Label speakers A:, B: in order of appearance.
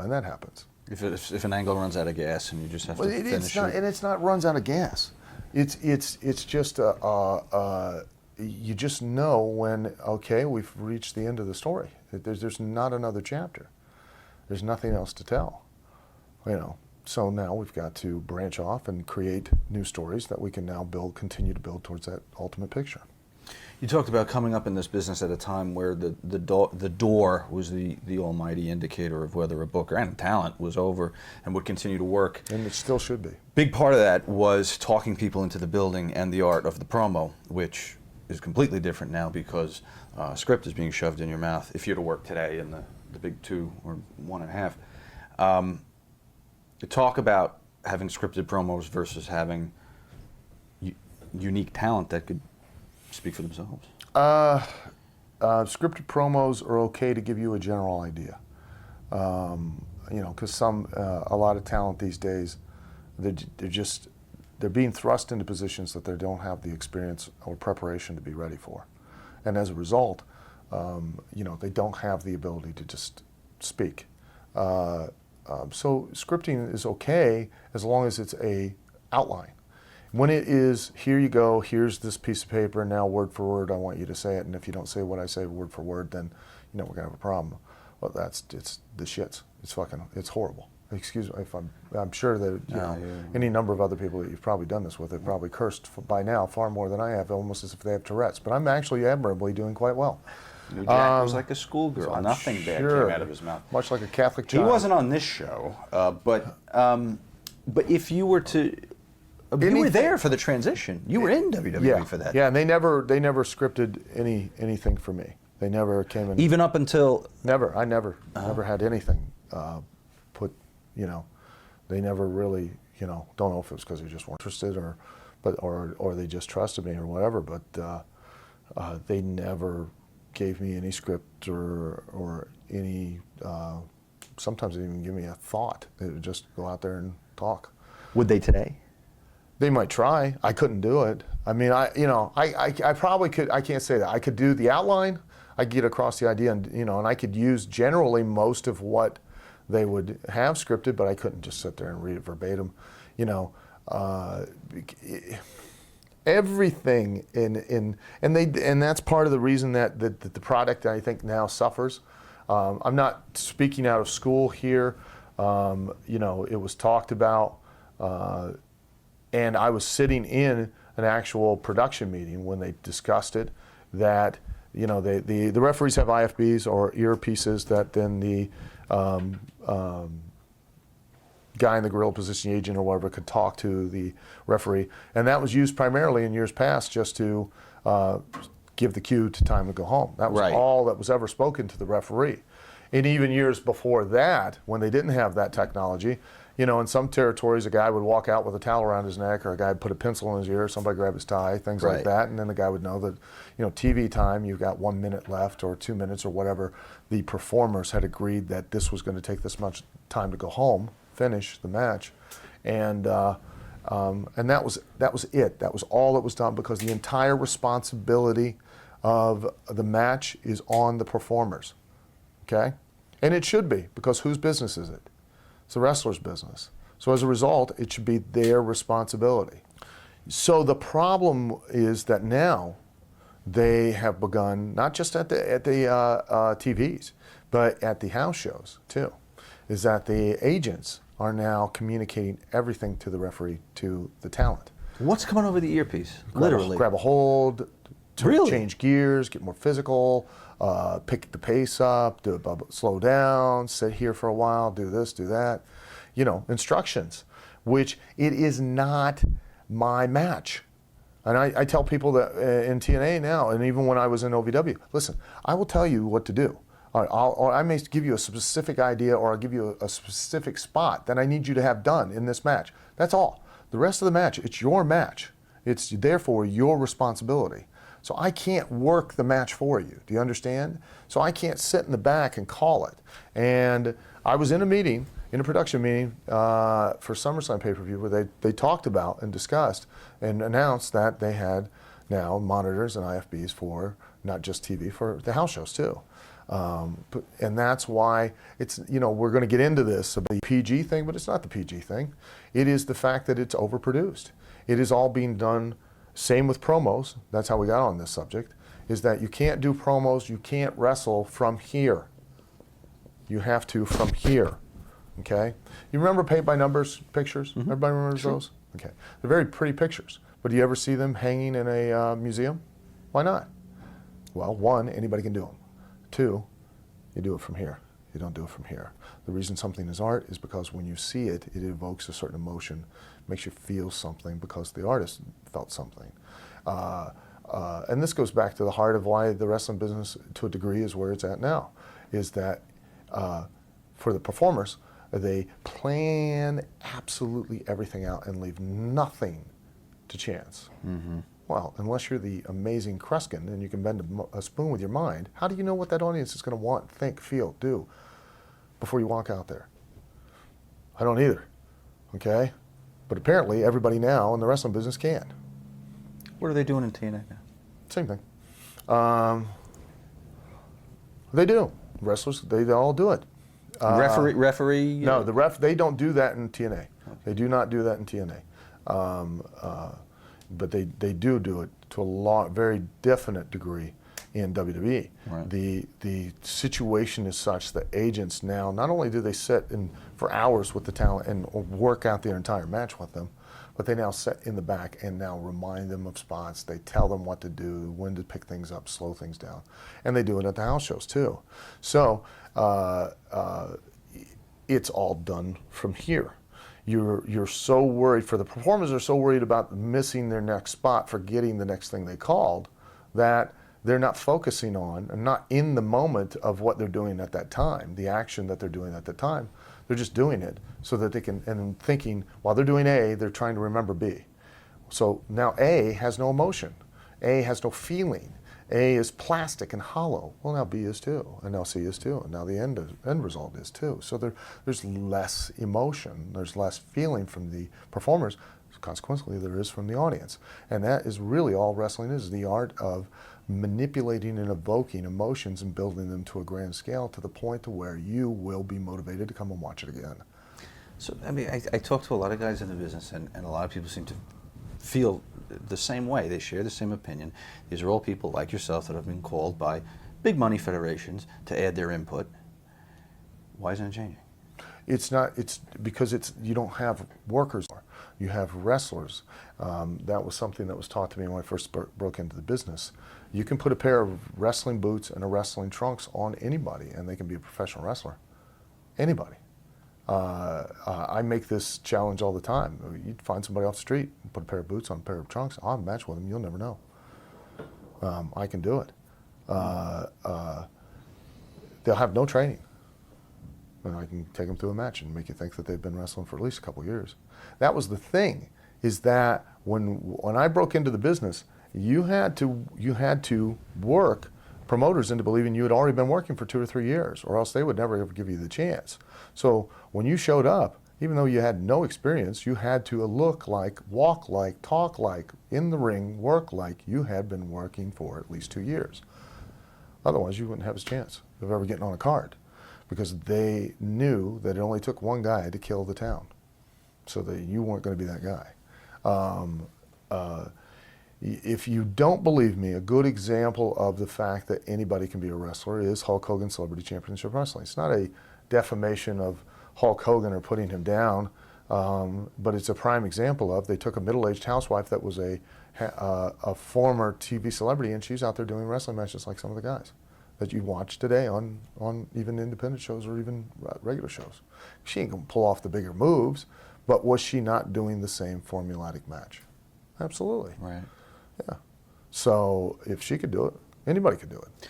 A: and that happens.
B: If an angle runs out of gas and you just have
A: Well,
B: to finish
A: it's not, and it's not runs out of gas. It's just you just know when, okay, we've reached the end of the story. There's not another chapter. There's nothing else to tell, you know. So now we've got to branch off and create new stories that we can now continue to build towards that ultimate picture.
B: You talked about coming up in this business at a time where the door was the almighty indicator of whether a booker and talent was over and would continue to work.
A: And it still should be.
B: Big part of that was talking people into the building and the art of the promo, which is completely different now because script is being shoved in your mouth if you're to work today in the big 2 or 1.5. You talk about having scripted promos versus having unique talent that could speak for themselves.
A: Scripted promos are okay to give you a general idea. You know, because a lot of talent these days, they're being thrust into positions that they don't have the experience or preparation to be ready for, and as a result, you know, they don't have the ability to just speak. So scripting is okay as long as it's a outline. When it is, here you go, here's this piece of paper, and now word for word, I want you to say it, and if you don't say what I say word for word, then, you know, we're gonna have a problem. Well, it's the shits. It's horrible. Excuse me if I'm sure that, you know, any number of other people that you've probably done this with have probably cursed by now far more than I have, almost as if they have Tourette's. But I'm actually admirably doing quite well.
B: Jack was like a schoolgirl. So nothing bad came out of his mouth.
A: Much like a Catholic child.
B: He wasn't on this show, but if you were to, you were there for the transition. You were in WWE for that.
A: Yeah, and they never scripted anything for me. They never came in.
B: Even up until
A: I never had anything put. You know, they never really. You know, don't know if it was because they just weren't interested or they just trusted me or whatever. But they never gave me any script or any. Sometimes they didn't even give me a thought. They would just go out there and talk.
B: Would they today?
A: They might try. I couldn't do it. I mean, I probably could. I can't say that. I could do the outline. I could get across the idea, and and I could use generally most of what they would have scripted, but I couldn't just sit there and read it verbatim. Everything and that's part of the reason that the product, I think, now suffers. I'm not speaking out of school here. It was talked about. And I was sitting in an actual production meeting when they discussed it, that the referees have IFBs or earpieces that then the guy in the gorilla position, the agent or whatever, could talk to the referee, and that was used primarily in years past just to give the cue to time to go home. That was all that was ever spoken to the referee. And even years before that, when they didn't have that technology, in some territories, a guy would walk out with a towel around his neck, or a guy would put a pencil in his ear, somebody grab his tie, things like that, and then the guy would know that, TV time, you've got 1 minute left or 2 minutes or whatever. The performers had agreed that this was going to take this much time to go home, finish the match, and that was it. That was all that was done, because the entire responsibility of the match is on the performers. Okay, and it should be, because whose business is it? It's the wrestler's business. So as a result, it should be their responsibility. So the problem is that now they have begun, not just at the TVs, but at the house shows too, is that the agents are now communicating everything to the referee, to the talent.
B: What's coming over the earpiece? Literally.
A: Grab a hold, change gears, get more physical, pick the pace up, slow down, sit here for a while, do this, do that. Instructions, which it is not my match. And I tell people that in TNA now, and even when I was in OVW, listen, I will tell you what to do. Or I may give you a specific idea, or I'll give you a specific spot that I need you to have done in this match. That's all. The rest of the match, it's your match. It's therefore your responsibility. So I can't work the match for you. Do you understand? So I can't sit in the back and call it. And I was in a production meeting for SummerSlam pay-per-view, where they talked about and discussed and announced that they had now monitors and IFBs for not just TV, for the house shows too. And that's why it's, we're going to get into this, about the PG thing, but it's not the PG thing. It is the fact that it's overproduced. It is all being done, same with promos, that's how we got on this subject, is that you can't do promos, you can't wrestle from here. You have to from here, okay? You remember paint by numbers pictures? Mm-hmm. Everybody remembers those? Okay, they're very pretty pictures, but do you ever see them hanging in a museum? Why not? Well, one, anybody can do them. Two, you do it from here. You don't do it from here. The reason something is art is because when you see it, it evokes a certain emotion, makes you feel something because the artist felt something. And this goes back to the heart of why the wrestling business, to a degree, is where it's at now, is that for the performers, they plan absolutely everything out and leave nothing to chance. Mm-hmm. Well, unless you're the amazing Kreskin and you can bend a spoon with your mind, how do you know what that audience is going to want, think, feel, do before you walk out there? I don't either, okay? But apparently everybody now in the wrestling business can.
B: What are they doing in TNA now?
A: Same thing. They do. Wrestlers, they all do it.
B: Referee?
A: No, they don't do that in TNA. Okay. They do not do that in TNA. But they do it to a very definite degree in WWE.
B: Right.
A: The situation is such that agents now, not only do they sit for hours with the talent and work out their entire match with them, but they now sit in the back and now remind them of spots. They tell them what to do, when to pick things up, slow things down. And they do it at the house shows too. So it's all done from here. You're so worried, the performers are so worried about missing their next spot, forgetting the next thing they called, that they're not focusing on and not in the moment of what they're doing at that time, the action that they're doing at the time. They're just doing it so that they can, and thinking while they're doing A, they're trying to remember B. So now A has no emotion. A has no feeling. A is plastic and hollow. Well, now B is too, and now C is too, and now the end result is too. So there's less emotion, there's less feeling from the performers. Consequently, there is from the audience. And that is really all wrestling is, the art of manipulating and evoking emotions and building them to a grand scale to the point to where you will be motivated to come and watch it again.
B: So, I mean, I talk to a lot of guys in the business, and a lot of people seem to feel the same way. They share the same opinion. These are all people like yourself that have been called by big money federations to add their input. Why isn't it changing?
A: It's not. It's because you don't have workers. You have wrestlers. That was something that was taught to me when I first broke into the business. You can put a pair of wrestling boots and a wrestling trunks on anybody, and they can be a professional wrestler. Anybody. I make this challenge all the time. You'd find somebody off the street, put a pair of boots on a pair of trunks, I'll have a match with them, you'll never know. I can do it. They'll have no training. And I can take them through a match and make you think that they've been wrestling for at least a couple years. That was the thing, is that when I broke into the business, you had to work promoters into believing you had already been working for 2 or 3 years, or else they would never ever give you the chance. So when you showed up, even though you had no experience, you had to look like, walk like, talk like, in the ring, work like you had been working for at least 2 years. Otherwise, you wouldn't have a chance of ever getting on a card, because they knew that it only took one guy to kill the town, so that you weren't going to be that guy. If you don't believe me, a good example of the fact that anybody can be a wrestler is Hulk Hogan Celebrity Championship Wrestling. It's not a defamation of Hulk Hogan or putting him down, but it's a prime example of, they took a middle-aged housewife that was a former TV celebrity, and she's out there doing wrestling matches like some of the guys that you watch today on even independent shows or even regular shows. She ain't gonna pull off the bigger moves, but was she not doing the same formulaic match? Absolutely.
B: Right.
A: Yeah. So if she could do it, anybody could do it.